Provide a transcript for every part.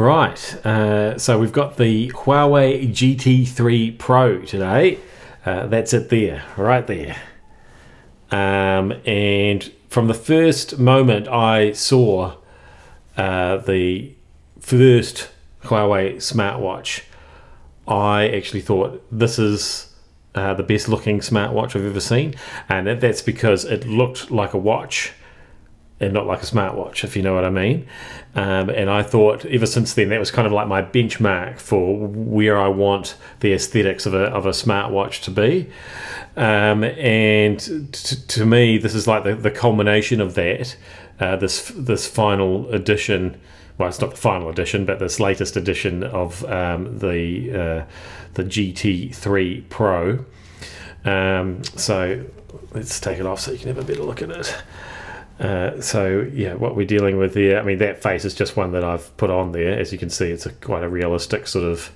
Right, so we've got the Huawei GT3 Pro today. That's it there, right there. And from the first moment I saw the first Huawei smartwatch, I actually thought this is the best looking smartwatch I've ever seen. And that's because it looked like a watch and not like a smartwatch, if you know what I mean. And I thought ever since then that was kind of like my benchmark for where I want the aesthetics of a smartwatch to be. And to me, this is like the culmination of that. This final edition. Well, it's not the final edition, but this latest edition of the GT3 Pro. So let's take it off so you can have a better look at it. So yeah, what we're dealing with here, I mean, that face is just one that I've put on there. As you can see, it's quite a realistic sort of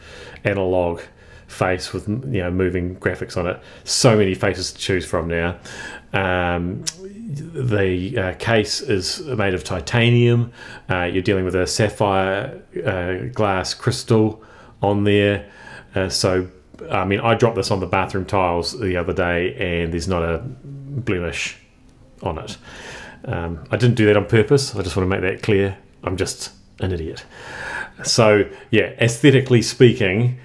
analog face with, you know, moving graphics on it. So many faces to choose from now. The case is made of titanium. You're dealing with a sapphire glass crystal on there. So I mean, I dropped this on the bathroom tiles the other day and there's not a blemish on it. I didn't do that on purpose. I just want to make that clear. I'm just an idiot. So yeah, aesthetically speaking,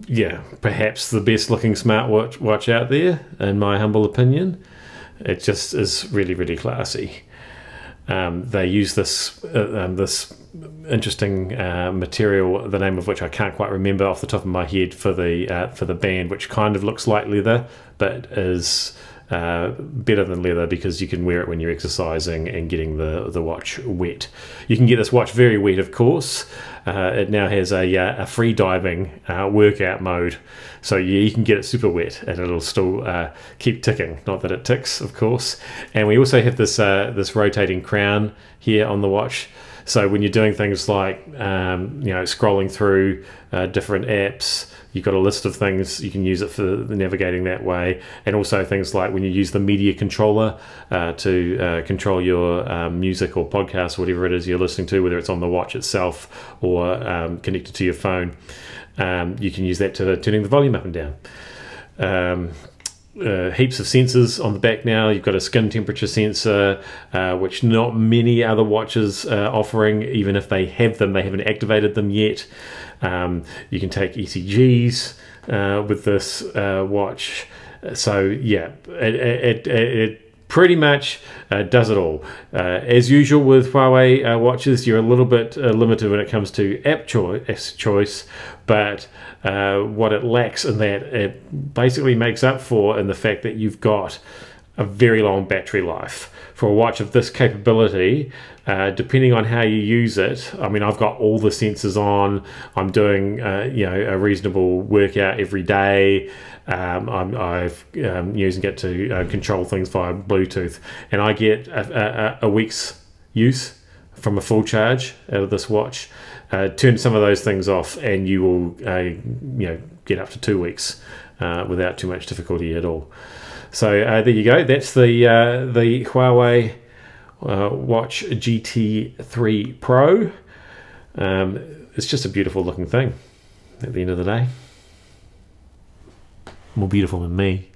yeah, perhaps the best looking smartwatch out there, in my humble opinion. It just is really, really classy. They use this interesting material, the name of which I can't quite remember off the top of my head, for the band, which kind of looks like leather, but is better than leather because you can wear it when you're exercising and getting the watch wet. You can get this watch very wet, of course. It now has a free diving workout mode, so you can get it super wet and it'll still keep ticking. Not that it ticks, of course. And we also have this this rotating crown here on the watch. So when you're doing things like you know, scrolling through different apps, you've got a list of things, you can use it for navigating that way. And also things like when you use the media controller to control your music or podcast or whatever it is you're listening to, whether it's on the watch itself or connected to your phone, you can use that to turning the volume up and down. Heaps of sensors on the back now. You've got a skin temperature sensor, which not many other watches are offering. Even if they have them, they haven't activated them yet. You can take ECGs with this watch. So yeah, it pretty much does it all. As usual with Huawei watches, you're a little bit limited when it comes to app choice, but what it lacks in that, it basically makes up for in the fact that you've got a very long battery life. For a watch of this capability, depending on how you use it, I mean, I've got all the sensors on, I'm doing you know, a reasonable workout every day. I've using it to control things via Bluetooth, and I get a week's use from a full charge out of this watch. Turn some of those things off and you will you know, get up to 2 weeks without too much difficulty at all. So there you go. That's the Huawei Watch GT3 Pro. It's just a beautiful looking thing at the end of the day. More beautiful than me.